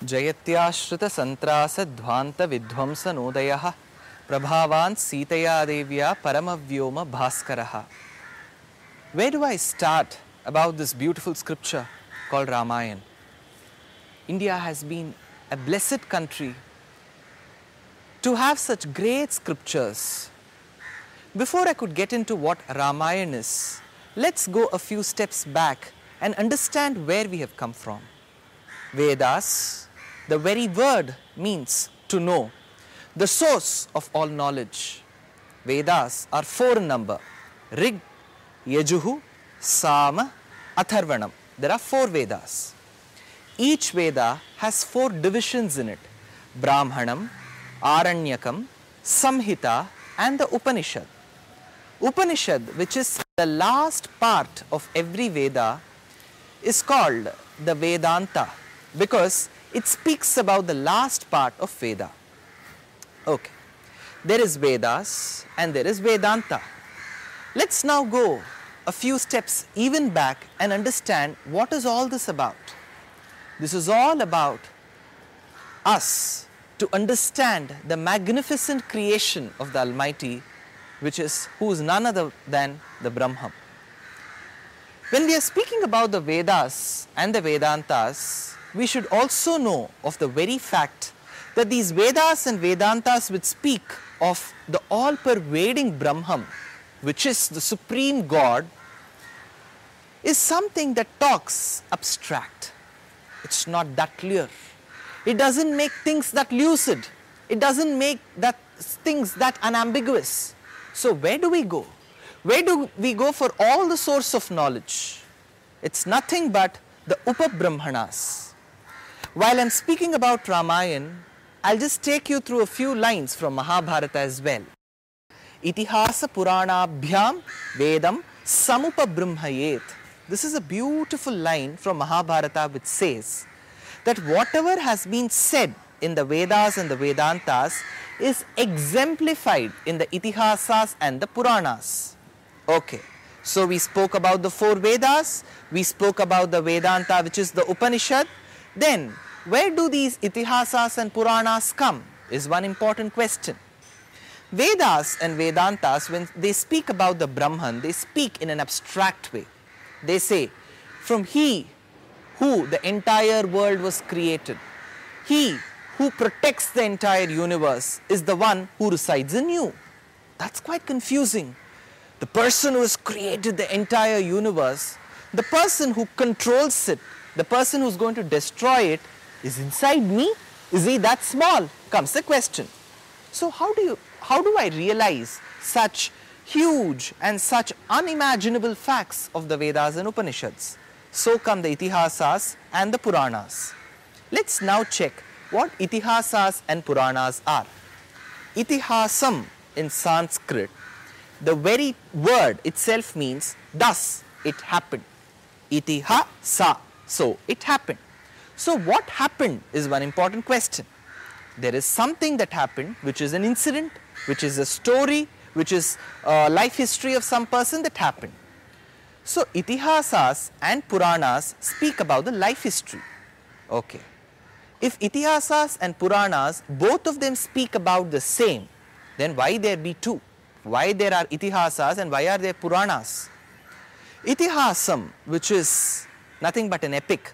Jayatyashrita santrasa dhvanta vidhvamsa nodayaha prabhavan sitaya devya paramavyoma bhaskaraha. Where do I start about this beautiful scripture called Ramayana? India has been a blessed country to have such great scriptures. Before I could get into what Ramayana is, let's go a few steps back and understand where we have come from. Vedas, the very word means to know, the source of all knowledge. Vedas are 4 in number: Rig, Yajuhu, Sama, Atharvanam. There are 4 Vedas. Each Veda has 4 divisions in it: Brahmanam, Aranyakam, Samhita and the Upanishad. Upanishad, which is the last part of every Veda, is called the Vedanta because it speaks about the last part of Veda. Okay, there is Vedas and there is Vedanta. Let's now go a few steps even back and understand what is all this about. This is all about us to understand the magnificent creation of the Almighty, which is who is none other than the Brahman. When we are speaking about the Vedas and the Vedantas, we should also know of the very fact that these Vedas and Vedantas which speak of the all-pervading Brahman, which is the supreme God, is something that talks abstract. It's not that clear. It doesn't make things that lucid. It doesn't make that things that unambiguous. So where do we go? Where do we go for all the source of knowledge? It's nothing but the Upabrahmanas. While I'm speaking about Ramayana, I'll just take you through a few lines from Mahabharata as well. Itihasa Puranabhyam Vedam Samupabrahmayet. This is a beautiful line from Mahabharata which says that whatever has been said in the Vedas and the Vedantas is exemplified in the Itihasas and the Puranas. Okay, so we spoke about the 4 Vedas, we spoke about the Vedanta which is the Upanishad. Then where do these Itihasas and Puranas come is one important question. Vedas and Vedantas, when they speak about the Brahman, they speak in an abstract way. They say, from He who the entire world was created, He who protects the entire universe is the one who resides in you. That's quite confusing. The person who has created the entire universe, the person who controls it, the person who's going to destroy it is inside me? Is he that small? Comes the question. So how do I realize such huge and such unimaginable facts of the Vedas and Upanishads? So come the Itihasas and the Puranas. Let's now check what Itihasas and Puranas are. Itihasam in Sanskrit, the very word itself means thus it happened. Itihasa, so it happened. So what happened is one important question. There is something that happened which is an incident, which is a story, which is a life history of some person that happened. So Itihasas and Puranas speak about the life history. Okay. If Itihasas and Puranas, both of them speak about the same, then why there be 2? Why there are Itihasas and why are there Puranas? Itihasam, which is nothing but an epic,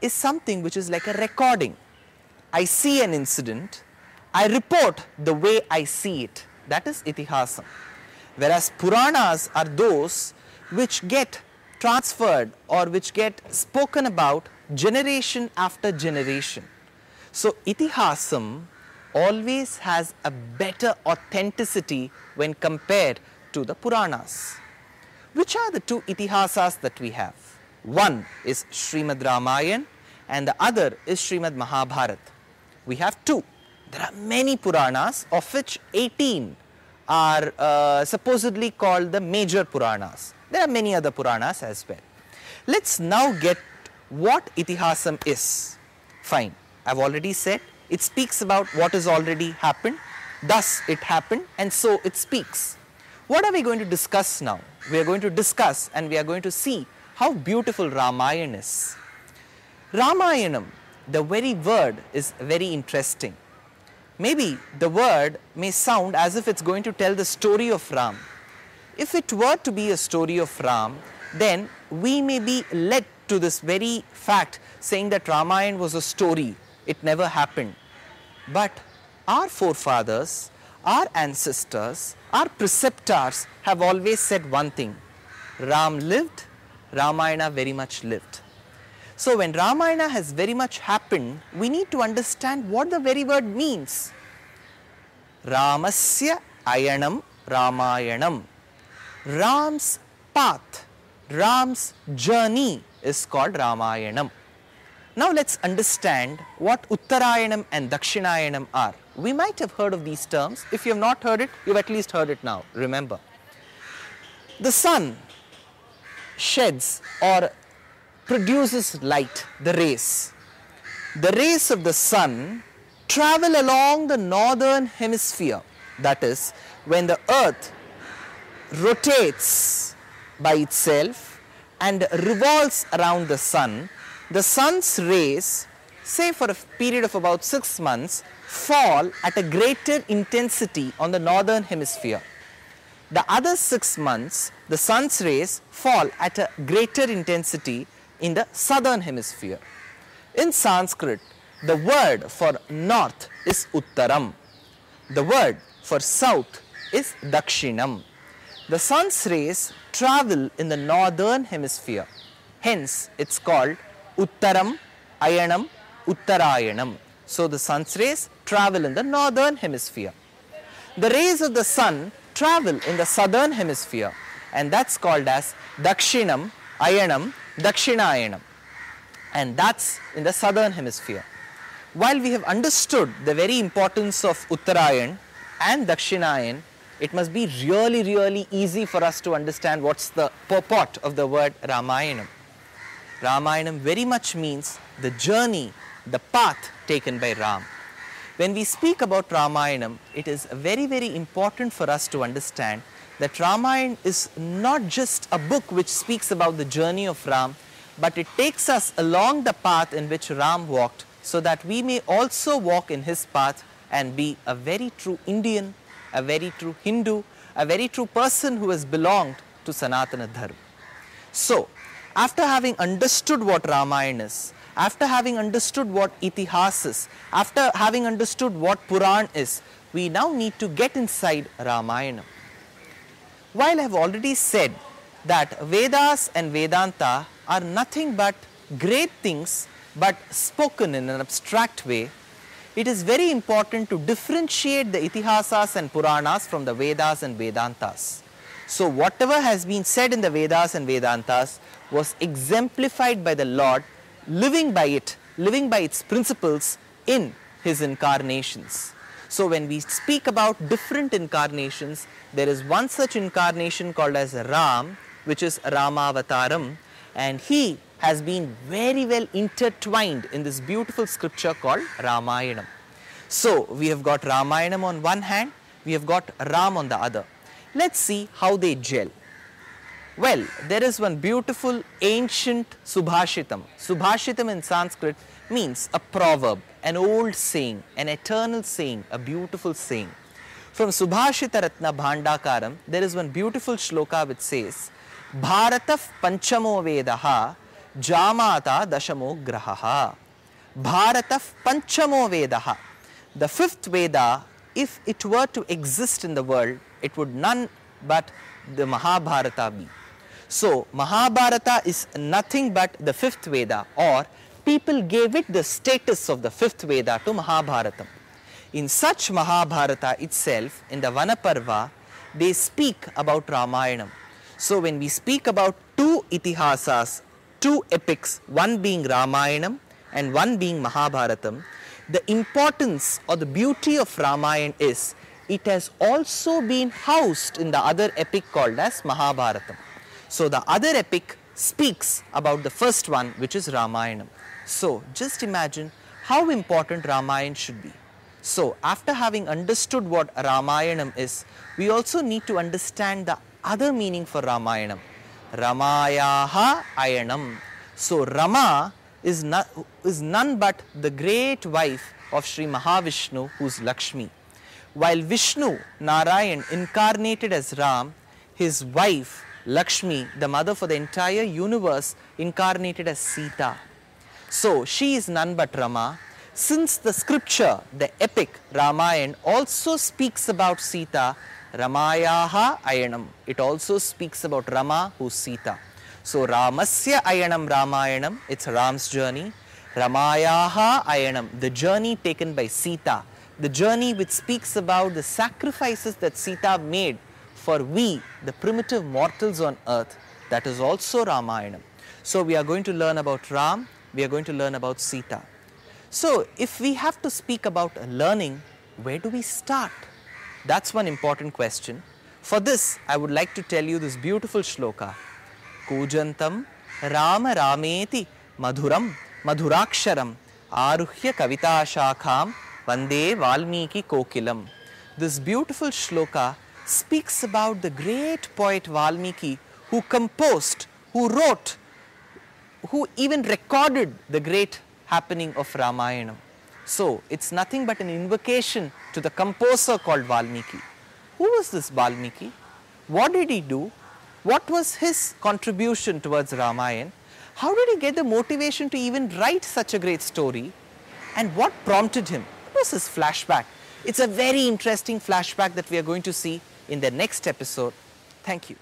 is something which is like a recording. I see an incident, I report the way I see it. That is Itihasam. Whereas Puranas are those which get transferred or which get spoken about generation after generation. So Itihasam always has a better authenticity when compared to the Puranas. Which are the 2 Itihasas that we have? One is Srimad RAmAyanam and the other is Srimad Mahabharata. We have 2. There are many Puranas, of which 18 are supposedly called the major Puranas. There are many other Puranas as well. Let's now get what Itihasam is. Fine, I've already said it speaks about what has already happened, thus it happened and so it speaks. What are we going to discuss now? We are going to discuss and we are going to see how beautiful Ramayana is. Ramayanam, the very word is very interesting. Maybe the word may sound as if it's going to tell the story of Ram. If it were to be a story of Ram, then we may be led to this very fact saying that Ramayana was a story. It never happened. But our forefathers, our ancestors, our preceptors have always said one thing. Ram lived, Ramayana very much lived. So when Ramayana has very much happened, we need to understand what the very word means. Ramasya ayanam Ramayanam. Ram's path, Ram's journey is called Ramayanam. Now let's understand what Uttarayanam and Dakshinayanam are. We might have heard of these terms. If you have not heard it, you've at least heard it now. Remember, the sun sheds or produces light, the rays. The rays of the sun travel along the northern hemisphere. That is, when the earth rotates by itself and revolves around the sun's rays, say for a period of about 6 months, fall at a greater intensity on the northern hemisphere. The other 6 months, the sun's rays fall at a greater intensity in the southern hemisphere. In Sanskrit, the word for north is Uttaram. The word for south is Dakshinam. The sun's rays travel in the northern hemisphere. Hence, it's called Uttaram, Ayanam, Uttarayanam. So, the sun's rays travel in the northern hemisphere. The rays of the sun travel in the southern hemisphere, and that's called as Dakshinam, Ayanam, Dakshinayanam, and that's in the southern hemisphere. While we have understood the very importance of Uttarayan and Dakshinayan, it must be really easy for us to understand what's the purport of the word Ramayanam. Ramayanam very much means the journey, the path taken by Ram. When we speak about Ramayanam, it is very important for us to understand that Ramayana is not just a book which speaks about the journey of Ram, but it takes us along the path in which Ram walked, so that we may also walk in his path and be a very true Indian, a very true Hindu, a very true person who has belonged to Sanatana Dharma. So, after having understood what Ramayana is, after having understood what Itihas is, after having understood what Puran is, we now need to get inside Ramayana. While I have already said that Vedas and Vedanta are nothing but great things but spoken in an abstract way, it is very important to differentiate the Itihasas and Puranas from the Vedas and Vedantas. So whatever has been said in the Vedas and Vedantas was exemplified by the Lord, living by it, living by its principles in his incarnations. So when we speak about different incarnations, there is one such incarnation called as Ram, which is Ramavataram, and he has been very well intertwined in this beautiful scripture called Ramayanam. So we have got Ramayanam on one hand, we have got Ram on the other. Let's see how they gel. Well, there is one beautiful ancient Subhashitam. Subhashitam in Sanskrit means a proverb, an old saying, an eternal saying, a beautiful saying. From Subhashita Ratna Bhandakaram, there is one beautiful shloka which says, Bharatah Panchamo Vedaha Jamata Dashamo Grahaha. Bharatah Panchamo Vedaha. The fifth Veda, if it were to exist in the world, it would none but the Mahabharata be. So, Mahabharata is nothing but the fifth Veda, or people gave it the status of the fifth Veda to Mahabharatam. In such Mahabharata itself, in the Vanaparva, they speak about Ramayanam. So, when we speak about two Itihasas, two epics, one being Ramayanam and one being Mahabharatam, the importance or the beauty of Ramayana is it has also been housed in the other epic called as Mahabharatam. So, the other epic speaks about the first one, which is Ramayanam. So, just imagine how important Ramayana should be. So, after having understood what Ramayanam is, we also need to understand the other meaning for Ramayanam. Ramayaha Ayanam. So, Rama is none but the great wife of Sri Mahavishnu, who is Lakshmi. While Vishnu, Narayan, incarnated as Ram, his wife Lakshmi, the mother for the entire universe, incarnated as Sita. So she is none but Rama. Since the scripture, the epic Ramayana, also speaks about Sita, Ramayaha Ayanam, it also speaks about Rama, who is Sita. So Ramasya Ayanam Ramayanam, it's Ram's journey. Ramayaha Ayanam, the journey taken by Sita, the journey which speaks about the sacrifices that Sita made for we, the primitive mortals on earth, that is also Ramayanam. So we are going to learn about Ram, we are going to learn about Sita. So if we have to speak about learning, where do we start? That's one important question. For this, I would like to tell you this beautiful shloka. Kujantam Rama Rameti Madhuram Madhuraksharam Aruhya Kavita Shakham Vande Valmiki Kokilam. This beautiful shloka speaks about the great poet Valmiki, who composed, who wrote, who even recorded the great happening of Ramayana. So it's nothing but an invocation to the composer called Valmiki. Who was this Valmiki? What did he do? What was his contribution towards Ramayana? How did he get the motivation to even write such a great story? And what prompted him? What was his flashback? It's a very interesting flashback that we are going to see in the next episode. Thank you.